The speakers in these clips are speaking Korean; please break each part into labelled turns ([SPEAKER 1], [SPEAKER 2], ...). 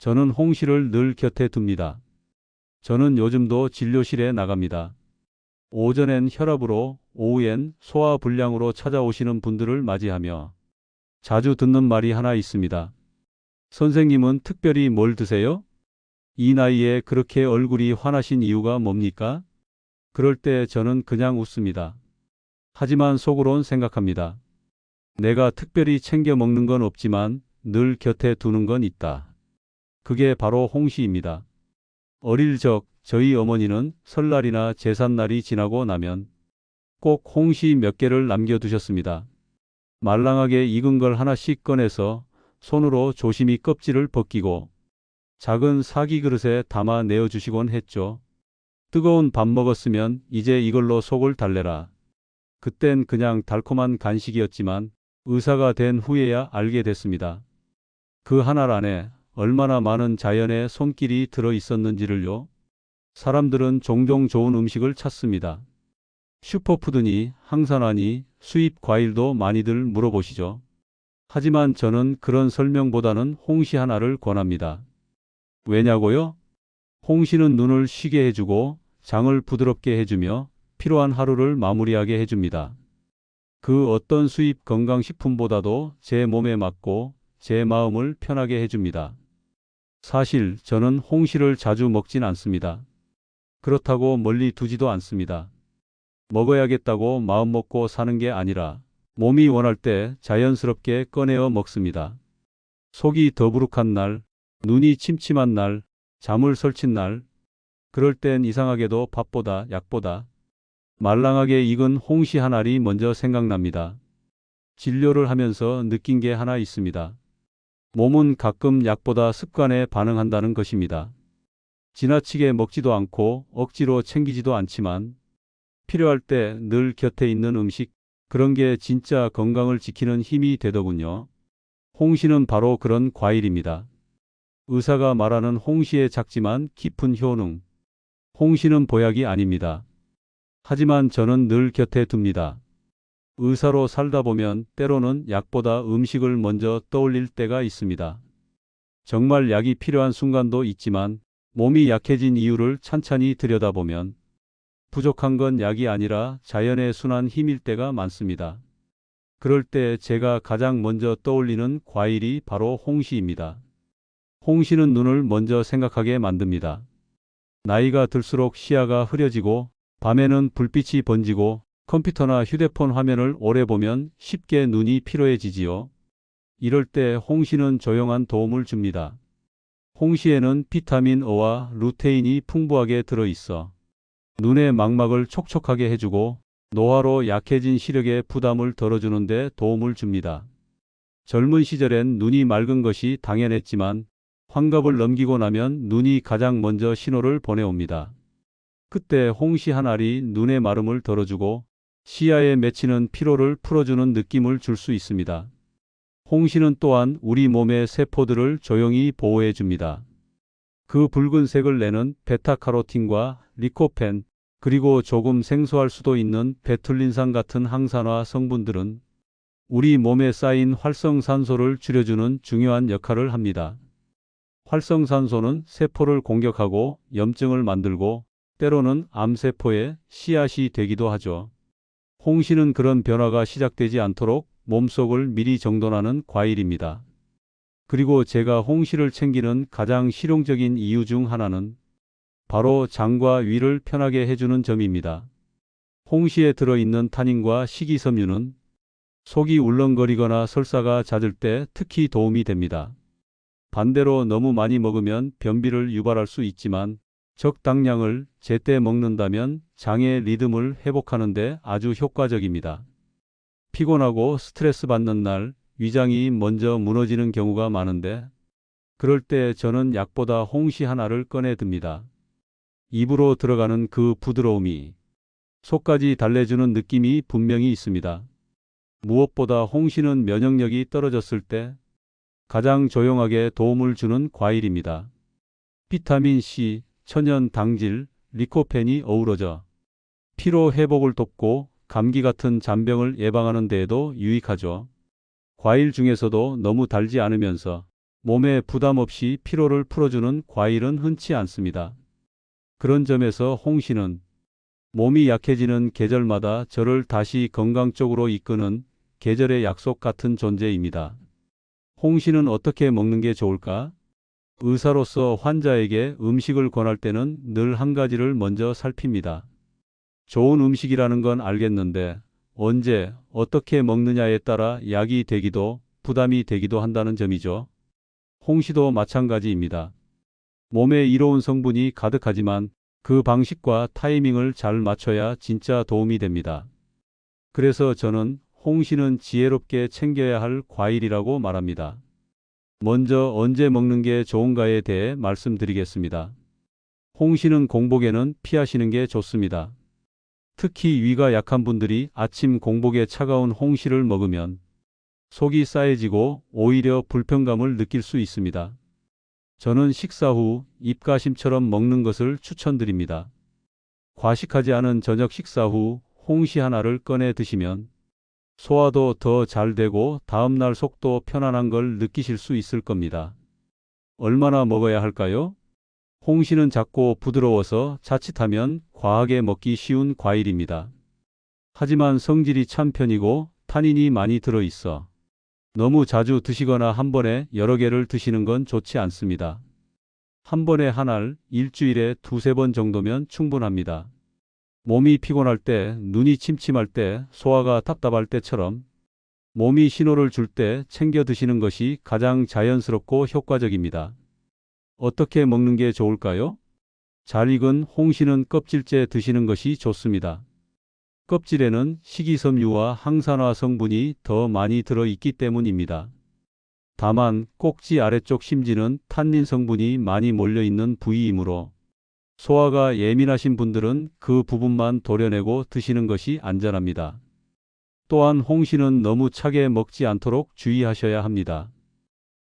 [SPEAKER 1] 저는 홍씨를 늘 곁에 둡니다. 저는 요즘도 진료실에 나갑니다. 오전엔 혈압으로, 오후엔 소화불량으로 찾아오시는 분들을 맞이하며 자주 듣는 말이 하나 있습니다. 선생님은 특별히 뭘 드세요? 이 나이에 그렇게 얼굴이 환하신 이유가 뭡니까? 그럴 때 저는 그냥 웃습니다. 하지만 속으론 생각합니다. 내가 특별히 챙겨 먹는 건 없지만 늘 곁에 두는 건 있다. 그게 바로 홍시입니다. 어릴 적 저희 어머니는 설날이나 제삿날이 지나고 나면 꼭 홍시 몇 개를 남겨두셨습니다. 말랑하게 익은 걸 하나씩 꺼내서 손으로 조심히 껍질을 벗기고 작은 사기 그릇에 담아 내어주시곤 했죠. 뜨거운 밥 먹었으면 이제 이걸로 속을 달래라. 그땐 그냥 달콤한 간식이었지만 의사가 된 후에야 알게 됐습니다. 그 한 알 안에 얼마나 많은 자연의 손길이 들어 있었는지를요. 사람들은 종종 좋은 음식을 찾습니다. 슈퍼푸드니 항산화니 수입 과일도 많이들 물어보시죠. 하지만 저는 그런 설명보다는 홍시 하나를 권합니다. 왜냐고요? 홍시는 눈을 쉬게 해주고 장을 부드럽게 해주며 피로한 하루를 마무리하게 해줍니다. 그 어떤 수입 건강식품보다도 제 몸에 맞고 제 마음을 편하게 해줍니다. 사실 저는 홍시를 자주 먹진 않습니다. 그렇다고 멀리 두지도 않습니다. 먹어야겠다고 마음먹고 사는 게 아니라 몸이 원할 때 자연스럽게 꺼내어 먹습니다. 속이 더부룩한 날, 눈이 침침한 날, 잠을 설친 날, 그럴 땐 이상하게도 밥보다 약보다 말랑하게 익은 홍시 한 알이 먼저 생각납니다. 진료를 하면서 느낀 게 하나 있습니다. 몸은 가끔 약보다 습관에 반응한다는 것입니다. 지나치게 먹지도 않고 억지로 챙기지도 않지만 필요할 때 늘 곁에 있는 음식, 그런 게 진짜 건강을 지키는 힘이 되더군요. 홍시는 바로 그런 과일입니다. 의사가 말하는 홍시의 작지만 깊은 효능. 홍시는 보약이 아닙니다. 하지만 저는 늘 곁에 둡니다. 의사로 살다 보면 때로는 약보다 음식을 먼저 떠올릴 때가 있습니다. 정말 약이 필요한 순간도 있지만 몸이 약해진 이유를 찬찬히 들여다보면 부족한 건 약이 아니라 자연의 순한 힘일 때가 많습니다. 그럴 때 제가 가장 먼저 떠올리는 과일이 바로 홍시입니다. 홍시는 눈을 먼저 생각하게 만듭니다. 나이가 들수록 시야가 흐려지고 밤에는 불빛이 번지고 컴퓨터나 휴대폰 화면을 오래 보면 쉽게 눈이 피로해지지요. 이럴 때 홍시는 조용한 도움을 줍니다. 홍시에는 비타민 O와 루테인이 풍부하게 들어있어 눈의 망막을 촉촉하게 해주고 노화로 약해진 시력의 부담을 덜어주는 데 도움을 줍니다. 젊은 시절엔 눈이 맑은 것이 당연했지만 환갑을 넘기고 나면 눈이 가장 먼저 신호를 보내옵니다. 그때 홍시 한 알이 눈의 마름을 덜어주고 시야에 맺히는 피로를 풀어주는 느낌을 줄 수 있습니다. 홍시는 또한 우리 몸의 세포들을 조용히 보호해 줍니다. 그 붉은색을 내는 베타카로틴과 리코펜, 그리고 조금 생소할 수도 있는 베툴린산 같은 항산화 성분들은 우리 몸에 쌓인 활성산소를 줄여주는 중요한 역할을 합니다. 활성산소는 세포를 공격하고 염증을 만들고 때로는 암세포의 씨앗이 되기도 하죠. 홍시는 그런 변화가 시작되지 않도록 몸속을 미리 정돈하는 과일입니다. 그리고 제가 홍시를 챙기는 가장 실용적인 이유 중 하나는 바로 장과 위를 편하게 해주는 점입니다. 홍시에 들어있는 타닌과 식이섬유는 속이 울렁거리거나 설사가 잦을 때 특히 도움이 됩니다. 반대로 너무 많이 먹으면 변비를 유발할 수 있지만 적당량을 제때 먹는다면 장의 리듬을 회복하는 데 아주 효과적입니다. 피곤하고 스트레스 받는 날 위장이 먼저 무너지는 경우가 많은데 그럴 때 저는 약보다 홍시 하나를 꺼내 듭니다. 입으로 들어가는 그 부드러움이 속까지 달래주는 느낌이 분명히 있습니다. 무엇보다 홍시는 면역력이 떨어졌을 때 가장 조용하게 도움을 주는 과일입니다. 비타민 C, 천연 당질, 리코펜이 어우러져 피로 회복을 돕고 감기 같은 잔병을 예방하는 데에도 유익하죠. 과일 중에서도 너무 달지 않으면서 몸에 부담 없이 피로를 풀어주는 과일은 흔치 않습니다. 그런 점에서 홍시는 몸이 약해지는 계절마다 저를 다시 건강 쪽으로 이끄는 계절의 약속 같은 존재입니다. 홍시는 어떻게 먹는 게 좋을까? 의사로서 환자에게 음식을 권할 때는 늘 한 가지를 먼저 살핍니다. 좋은 음식이라는 건 알겠는데 언제 어떻게 먹느냐에 따라 약이 되기도 부담이 되기도 한다는 점이죠. 홍시도 마찬가지입니다. 몸에 이로운 성분이 가득하지만 그 방식과 타이밍을 잘 맞춰야 진짜 도움이 됩니다. 그래서 저는 홍시는 지혜롭게 챙겨야 할 과일이라고 말합니다. 먼저 언제 먹는 게 좋은가에 대해 말씀드리겠습니다. 홍시는 공복에는 피하시는 게 좋습니다. 특히 위가 약한 분들이 아침 공복에 차가운 홍시를 먹으면 속이 싸해지고 오히려 불편감을 느낄 수 있습니다. 저는 식사 후 입가심처럼 먹는 것을 추천드립니다. 과식하지 않은 저녁 식사 후 홍시 하나를 꺼내 드시면 소화도 더 잘 되고 다음날 속도 편안한 걸 느끼실 수 있을 겁니다. 얼마나 먹어야 할까요? 홍시는 작고 부드러워서 자칫하면 과하게 먹기 쉬운 과일입니다. 하지만 성질이 찬 편이고 타닌이 많이 들어있어 너무 자주 드시거나 한 번에 여러 개를 드시는 건 좋지 않습니다. 한 번에 한 알, 일주일에 두세 번 정도면 충분합니다. 몸이 피곤할 때, 눈이 침침할 때, 소화가 답답할 때처럼 몸이 신호를 줄 때 챙겨 드시는 것이 가장 자연스럽고 효과적입니다. 어떻게 먹는 게 좋을까요? 잘 익은 홍시는 껍질째 드시는 것이 좋습니다. 껍질에는 식이섬유와 항산화 성분이 더 많이 들어있기 때문입니다. 다만 꼭지 아래쪽 심지는 탄닌 성분이 많이 몰려있는 부위이므로 소화가 예민하신 분들은 그 부분만 도려내고 드시는 것이 안전합니다. 또한 홍시는 너무 차게 먹지 않도록 주의하셔야 합니다.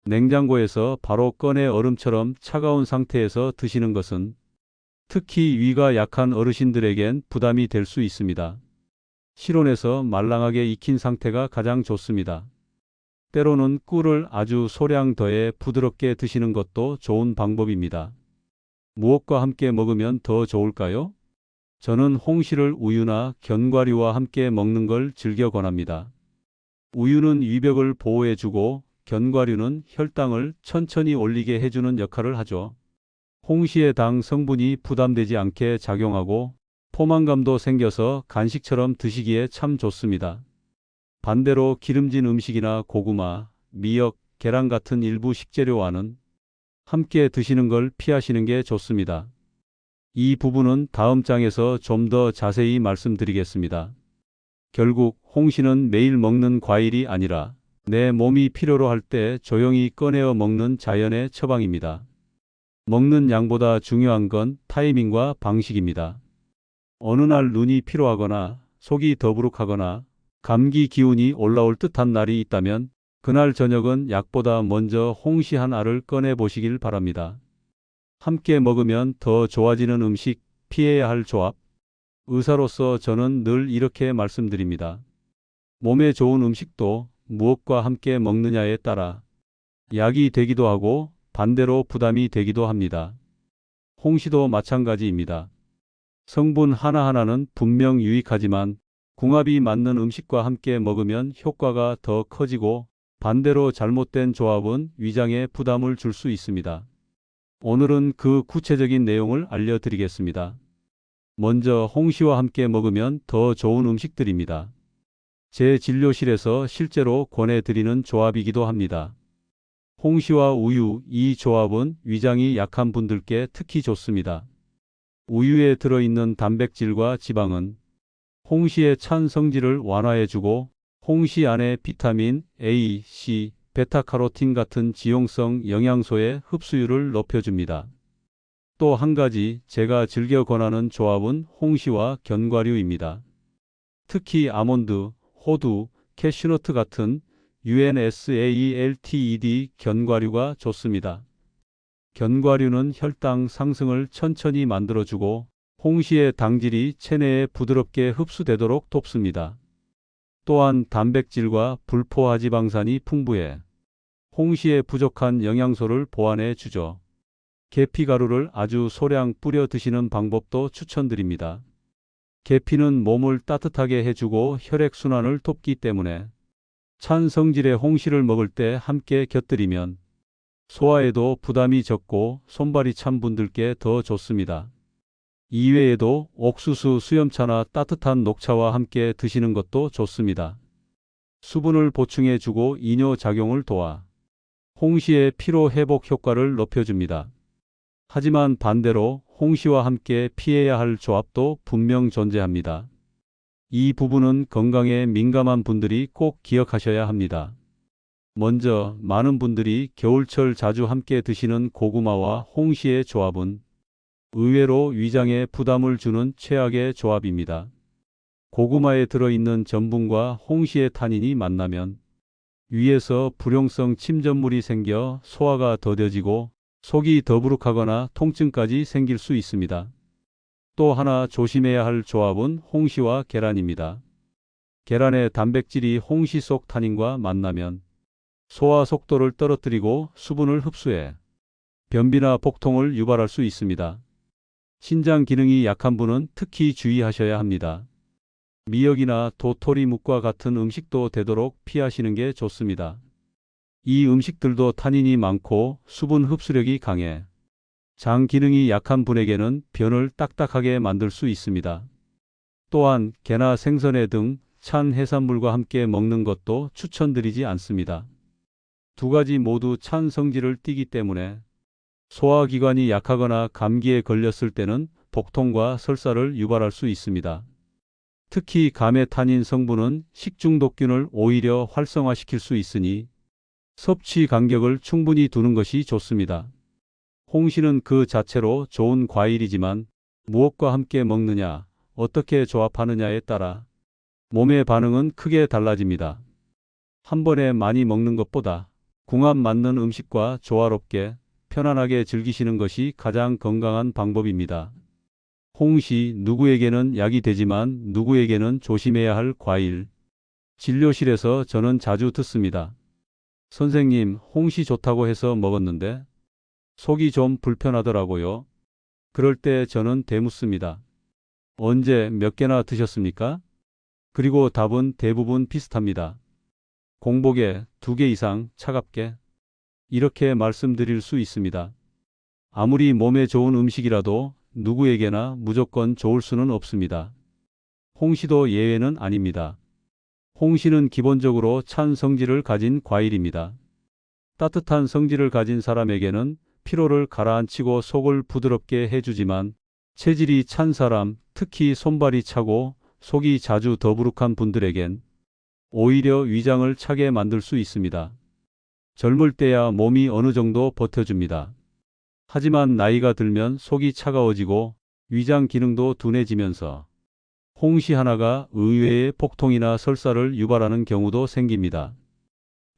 [SPEAKER 1] 냉장고에서 바로 꺼내 얼음처럼 차가운 상태에서 드시는 것은 특히 위가 약한 어르신들에겐 부담이 될 수 있습니다. 실온에서 말랑하게 익힌 상태가 가장 좋습니다. 때로는 꿀을 아주 소량 더해 부드럽게 드시는 것도 좋은 방법입니다. 무엇과 함께 먹으면 더 좋을까요? 저는 홍시를 우유나 견과류와 함께 먹는 걸 즐겨 권합니다. 우유는 위벽을 보호해주고 견과류는 혈당을 천천히 올리게 해주는 역할을 하죠. 홍시의 당 성분이 부담되지 않게 작용하고 포만감도 생겨서 간식처럼 드시기에 참 좋습니다. 반대로 기름진 음식이나 고구마, 미역, 계란 같은 일부 식재료와는 함께 드시는 걸 피하시는 게 좋습니다. 이 부분은 다음 장에서 좀 더 자세히 말씀드리겠습니다. 결국 홍시는 매일 먹는 과일이 아니라 내 몸이 필요로 할 때 조용히 꺼내어 먹는 자연의 처방입니다. 먹는 양보다 중요한 건 타이밍과 방식입니다. 어느 날 눈이 피로하거나 속이 더부룩하거나 감기 기운이 올라올 듯한 날이 있다면 그날 저녁은 약보다 먼저 홍시 한 알을 꺼내 보시길 바랍니다. 함께 먹으면 더 좋아지는 음식, 피해야 할 조합. 의사로서 저는 늘 이렇게 말씀드립니다. 몸에 좋은 음식도 무엇과 함께 먹느냐에 따라 약이 되기도 하고 반대로 부담이 되기도 합니다. 홍시도 마찬가지입니다. 성분 하나하나는 분명 유익하지만 궁합이 맞는 음식과 함께 먹으면 효과가 더 커지고 반대로 잘못된 조합은 위장에 부담을 줄 수 있습니다. 오늘은 그 구체적인 내용을 알려드리겠습니다. 먼저 홍시와 함께 먹으면 더 좋은 음식들입니다. 제 진료실에서 실제로 권해드리는 조합이기도 합니다. 홍시와 우유, 이 조합은 위장이 약한 분들께 특히 좋습니다. 우유에 들어있는 단백질과 지방은 홍시의 찬 성질을 완화해주고 홍시 안의 비타민 A, C, 베타카로틴 같은 지용성 영양소의 흡수율을 높여줍니다. 또 한 가지 제가 즐겨 권하는 조합은 홍시와 견과류입니다. 특히 아몬드, 호두, 캐슈너트 같은 UNSALTED 견과류가 좋습니다. 견과류는 혈당 상승을 천천히 만들어주고 홍시의 당질이 체내에 부드럽게 흡수되도록 돕습니다. 또한 단백질과 불포화지방산이 풍부해 홍시의 부족한 영양소를 보완해 주죠. 계피가루를 아주 소량 뿌려 드시는 방법도 추천드립니다. 계피는 몸을 따뜻하게 해주고 혈액순환을 돕기 때문에 찬 성질의 홍시를 먹을 때 함께 곁들이면 소화에도 부담이 적고 손발이 찬 분들께 더 좋습니다. 이외에도 옥수수 수염차나 따뜻한 녹차와 함께 드시는 것도 좋습니다. 수분을 보충해 주고 이뇨작용을 도와 홍시의 피로 회복 효과를 높여줍니다. 하지만 반대로 홍시와 함께 피해야 할 조합도 분명 존재합니다. 이 부분은 건강에 민감한 분들이 꼭 기억하셔야 합니다. 먼저 많은 분들이 겨울철 자주 함께 드시는 고구마와 홍시의 조합은 의외로 위장에 부담을 주는 최악의 조합입니다. 고구마에 들어있는 전분과 홍시의 타닌이 만나면 위에서 불용성 침전물이 생겨 소화가 더뎌지고 속이 더부룩하거나 통증까지 생길 수 있습니다. 또 하나 조심해야 할 조합은 홍시와 계란입니다. 계란의 단백질이 홍시 속 타닌과 만나면 소화 속도를 떨어뜨리고 수분을 흡수해 변비나 복통을 유발할 수 있습니다. 신장 기능이 약한 분은 특히 주의하셔야 합니다. 미역이나 도토리묵과 같은 음식도 되도록 피하시는 게 좋습니다. 이 음식들도 타닌이 많고 수분 흡수력이 강해 장 기능이 약한 분에게는 변을 딱딱하게 만들 수 있습니다. 또한 게나 생선회 등 찬 해산물과 함께 먹는 것도 추천드리지 않습니다. 두 가지 모두 찬 성질을 띠기 때문에 소화기관이 약하거나 감기에 걸렸을 때는 복통과 설사를 유발할 수 있습니다. 특히 감의 타닌 성분은 식중독균을 오히려 활성화시킬 수 있으니 섭취 간격을 충분히 두는 것이 좋습니다. 홍시는 그 자체로 좋은 과일이지만 무엇과 함께 먹느냐, 어떻게 조합하느냐에 따라 몸의 반응은 크게 달라집니다. 한 번에 많이 먹는 것보다 궁합 맞는 음식과 조화롭게 편안하게 즐기시는 것이 가장 건강한 방법입니다. 홍시, 누구에게는 약이 되지만 누구에게는 조심해야 할 과일. 진료실에서 저는 자주 듣습니다. 선생님, 홍시 좋다고 해서 먹었는데 속이 좀 불편하더라고요. 그럴 때 저는 되묻습니다. 언제 몇 개나 드셨습니까? 그리고 답은 대부분 비슷합니다. 공복에 2개 이상 차갑게. 이렇게 말씀드릴 수 있습니다. 아무리 몸에 좋은 음식이라도 누구에게나 무조건 좋을 수는 없습니다. 홍시도 예외는 아닙니다. 홍시는 기본적으로 찬 성질을 가진 과일입니다. 따뜻한 성질을 가진 사람에게는 피로를 가라앉히고 속을 부드럽게 해주지만 체질이 찬 사람, 특히 손발이 차고 속이 자주 더부룩한 분들에겐 오히려 위장을 차게 만들 수 있습니다. 젊을 때야 몸이 어느 정도 버텨줍니다. 하지만 나이가 들면 속이 차가워지고 위장 기능도 둔해지면서 홍시 하나가 의외의 복통이나 설사를 유발하는 경우도 생깁니다.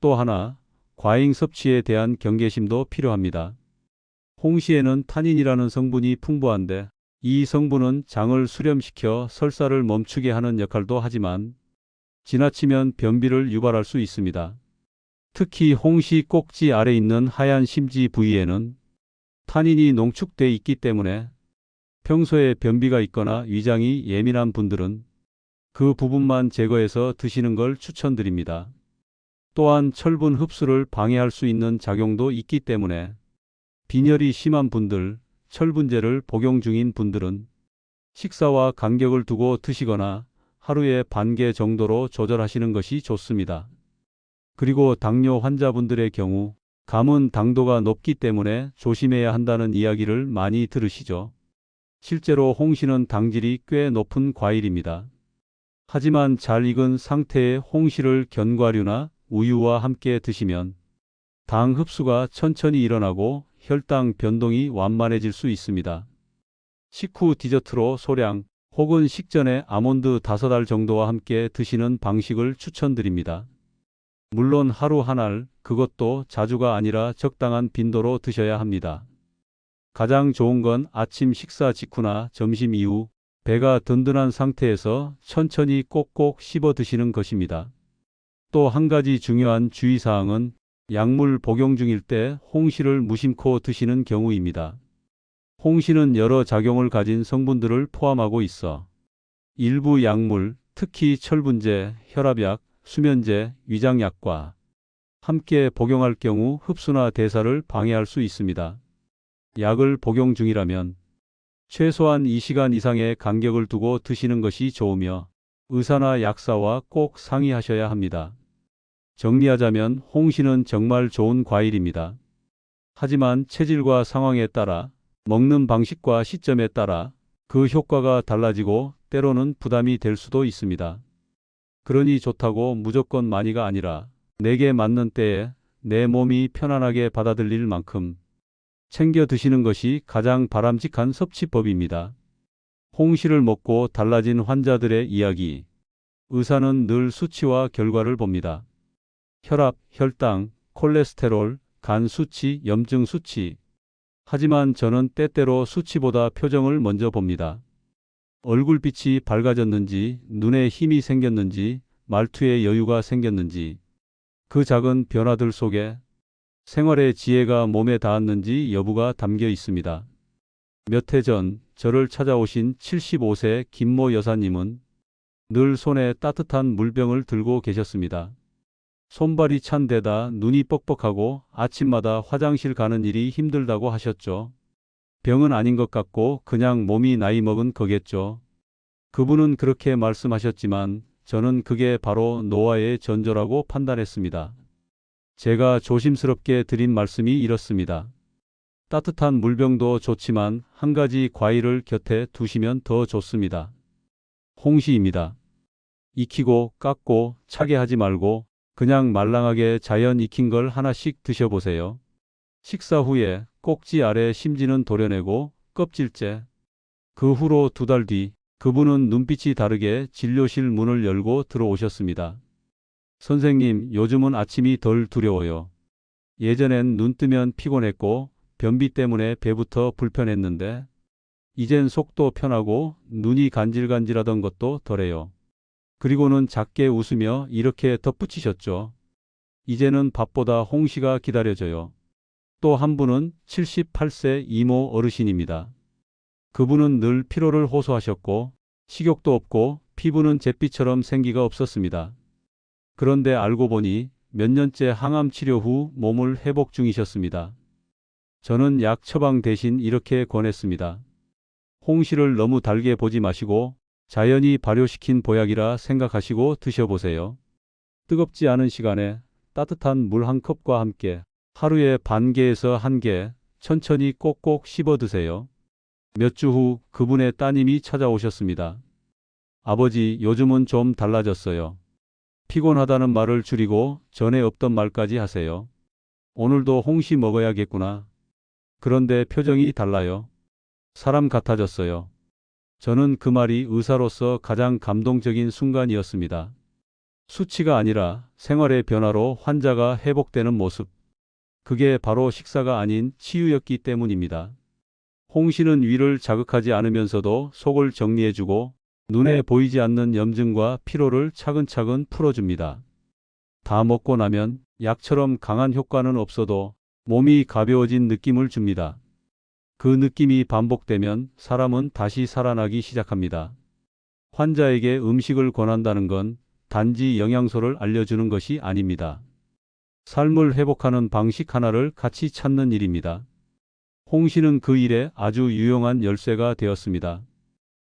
[SPEAKER 1] 또 하나, 과잉 섭취에 대한 경계심도 필요합니다. 홍시에는 타닌이라는 성분이 풍부한데 이 성분은 장을 수렴시켜 설사를 멈추게 하는 역할도 하지만 지나치면 변비를 유발할 수 있습니다. 특히 홍시 꼭지 아래 있는 하얀 심지 부위에는 타닌이 농축돼 있기 때문에 평소에 변비가 있거나 위장이 예민한 분들은 그 부분만 제거해서 드시는 걸 추천드립니다. 또한 철분 흡수를 방해할 수 있는 작용도 있기 때문에 빈혈이 심한 분들, 철분제를 복용 중인 분들은 식사와 간격을 두고 드시거나 하루에 반 개 정도로 조절하시는 것이 좋습니다. 그리고 당뇨 환자분들의 경우 감은 당도가 높기 때문에 조심해야 한다는 이야기를 많이 들으시죠. 실제로 홍시는 당질이 꽤 높은 과일입니다. 하지만 잘 익은 상태의 홍시를 견과류나 우유와 함께 드시면 당 흡수가 천천히 일어나고 혈당 변동이 완만해질 수 있습니다. 식후 디저트로 소량 혹은 식전에 아몬드 5알 정도와 함께 드시는 방식을 추천드립니다. 물론 하루 한 알, 그것도 자주가 아니라 적당한 빈도로 드셔야 합니다. 가장 좋은 건 아침 식사 직후나 점심 이후 배가 든든한 상태에서 천천히 꼭꼭 씹어 드시는 것입니다. 또 한 가지 중요한 주의사항은 약물 복용 중일 때 홍시를 무심코 드시는 경우입니다. 홍시는 여러 작용을 가진 성분들을 포함하고 있어 일부 약물, 특히 철분제, 혈압약, 수면제, 위장약과 함께 복용할 경우 흡수나 대사를 방해할 수 있습니다. 약을 복용 중이라면 최소한 2시간 이상의 간격을 두고 드시는 것이 좋으며 의사나 약사와 꼭 상의하셔야 합니다. 정리하자면 홍시는 정말 좋은 과일입니다. 하지만 체질과 상황에 따라 먹는 방식과 시점에 따라 그 효과가 달라지고 때로는 부담이 될 수도 있습니다. 그러니 좋다고 무조건 많이가 아니라 내게 맞는 때에 내 몸이 편안하게 받아들일 만큼 챙겨 드시는 것이 가장 바람직한 섭취법입니다. 홍시를 먹고 달라진 환자들의 이야기. 의사는 늘 수치와 결과를 봅니다. 혈압, 혈당, 콜레스테롤, 간 수치, 염증 수치. 하지만 저는 때때로 수치보다 표정을 먼저 봅니다. 얼굴빛이 밝아졌는지, 눈에 힘이 생겼는지, 말투에 여유가 생겼는지, 그 작은 변화들 속에 생활의 지혜가 몸에 닿았는지 여부가 담겨 있습니다. 몇 해 전 저를 찾아오신 75세 김모 여사님은 늘 손에 따뜻한 물병을 들고 계셨습니다. 손발이 찬 데다 눈이 뻑뻑하고 아침마다 화장실 가는 일이 힘들다고 하셨죠. 병은 아닌 것 같고 그냥 몸이 나이 먹은 거겠죠. 그분은 그렇게 말씀하셨지만 저는 그게 바로 노화의 전조라고 판단했습니다. 제가 조심스럽게 드린 말씀이 이렇습니다. 따뜻한 물병도 좋지만 한 가지 과일을 곁에 두시면 더 좋습니다. 홍시입니다. 익히고 깎고 차게 하지 말고 그냥 말랑하게 자연 익힌 걸 하나씩 드셔보세요. 식사 후에 꼭지 아래 심지는 도려내고 껍질째. 그 후로 2달 뒤 그분은 눈빛이 다르게 진료실 문을 열고 들어오셨습니다. 선생님, 요즘은 아침이 덜 두려워요. 예전엔 눈 뜨면 피곤했고 변비 때문에 배부터 불편했는데 이젠 속도 편하고 눈이 간질간질하던 것도 덜해요. 그리고는 작게 웃으며 이렇게 덧붙이셨죠. 이제는 밥보다 홍시가 기다려져요. 또 한 분은 78세 이모 어르신입니다. 그분은 늘 피로를 호소하셨고 식욕도 없고 피부는 잿빛처럼 생기가 없었습니다. 그런데 알고 보니 몇 년째 항암 치료 후 몸을 회복 중이셨습니다. 저는 약 처방 대신 이렇게 권했습니다. 홍시를 너무 달게 보지 마시고 자연이 발효시킨 보약이라 생각하시고 드셔보세요. 뜨겁지 않은 시간에 따뜻한 물 한 컵과 함께 하루에 반 개에서 1개 천천히 꼭꼭 씹어 드세요. 몇 주 후 그분의 따님이 찾아오셨습니다. 아버지, 요즘은 좀 달라졌어요. 피곤하다는 말을 줄이고 전에 없던 말까지 하세요. 오늘도 홍시 먹어야겠구나. 그런데 표정이 달라요. 사람 같아졌어요. 저는 그 말이 의사로서 가장 감동적인 순간이었습니다. 수치가 아니라 생활의 변화로 환자가 회복되는 모습. 그게 바로 식사가 아닌 치유였기 때문입니다. 홍시는 위를 자극하지 않으면서도 속을 정리해주고 눈에 보이지 않는 염증과 피로를 차근차근 풀어줍니다. 다 먹고 나면 약처럼 강한 효과는 없어도 몸이 가벼워진 느낌을 줍니다. 그 느낌이 반복되면 사람은 다시 살아나기 시작합니다. 환자에게 음식을 권한다는 건 단지 영양소를 알려주는 것이 아닙니다. 삶을 회복하는 방식 하나를 같이 찾는 일입니다. 홍시는 그 일에 아주 유용한 열쇠가 되었습니다.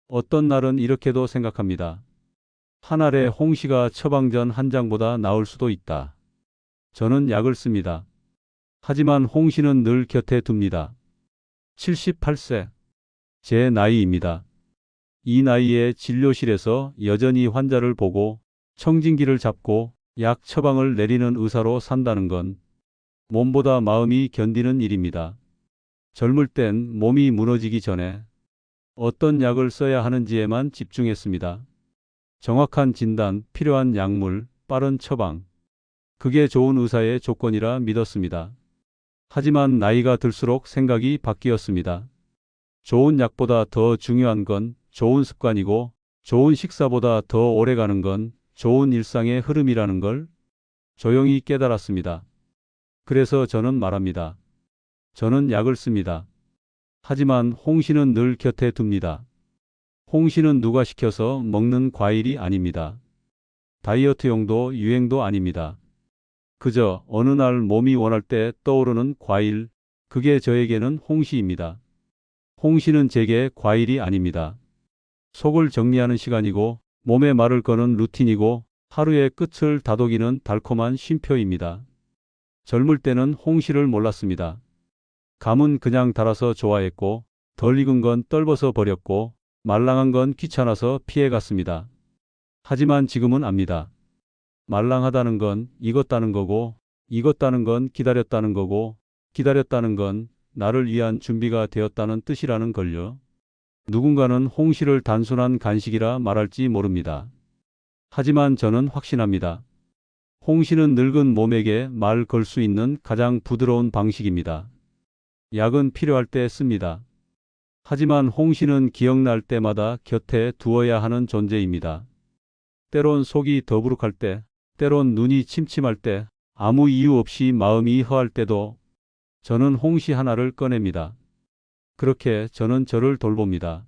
[SPEAKER 1] 어떤 날은 이렇게도 생각합니다. 한 알의 홍시가 처방전 한 장보다 나을 수도 있다. 저는 약을 씁니다. 하지만 홍시는 늘 곁에 둡니다. 78세. 제 나이입니다. 이 나이에 진료실에서 여전히 환자를 보고 청진기를 잡고 약 처방을 내리는 의사로 산다는 건 몸보다 마음이 견디는 일입니다. 젊을 땐 몸이 무너지기 전에 어떤 약을 써야 하는지에만 집중했습니다. 정확한 진단, 필요한 약물, 빠른 처방. 그게 좋은 의사의 조건이라 믿었습니다. 하지만 나이가 들수록 생각이 바뀌었습니다. 좋은 약보다 더 중요한 건 좋은 습관이고 좋은 식사보다 더 오래가는 건 좋은 일상의 흐름이라는 걸 조용히 깨달았습니다. 그래서 저는 말합니다. 저는 약을 씁니다. 하지만 홍 씨는 늘 곁에 둡니다. 홍 씨는 누가 시켜서 먹는 과일이 아닙니다. 다이어트용도 유행도 아닙니다. 그저 어느 날 몸이 원할 때 떠오르는 과일, 그게 저에게는 홍 씨입니다. 홍 씨는 제게 과일이 아닙니다. 속을 정리하는 시간이고 몸에 말을 거는 루틴이고 하루의 끝을 다독이는 달콤한 쉼표입니다. 젊을 때는 홍 씨를 몰랐습니다. 감은 그냥 달아서 좋아했고 덜 익은 건 떫어서 버렸고 말랑한 건 귀찮아서 피해갔습니다. 하지만 지금은 압니다. 말랑하다는 건 익었다는 거고 익었다는 건 기다렸다는 거고 기다렸다는 건 나를 위한 준비가 되었다는 뜻이라는 걸요. 누군가는 홍 씨를 단순한 간식이라 말할지 모릅니다. 하지만 저는 확신합니다. 홍 씨는 늙은 몸에게 말 걸 수 있는 가장 부드러운 방식입니다. 약은 필요할 때 씁니다. 하지만 홍 씨는 기억날 때마다 곁에 두어야 하는 존재입니다. 때론 속이 더부룩할 때, 때론 눈이 침침할 때, 아무 이유 없이 마음이 허할 때도 저는 홍 씨 하나를 꺼냅니다. 그렇게 저는 저를 돌봅니다.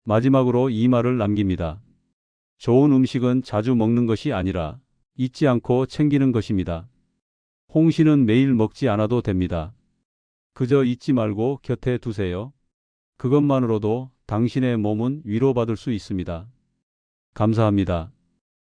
[SPEAKER 1] 마지막으로 이 말을 남깁니다. 좋은 음식은 자주 먹는 것이 아니라 잊지 않고 챙기는 것입니다. 홍 씨는 매일 먹지 않아도 됩니다. 그저 잊지 말고 곁에 두세요. 그것만으로도 당신의 몸은 위로받을 수 있습니다. 감사합니다.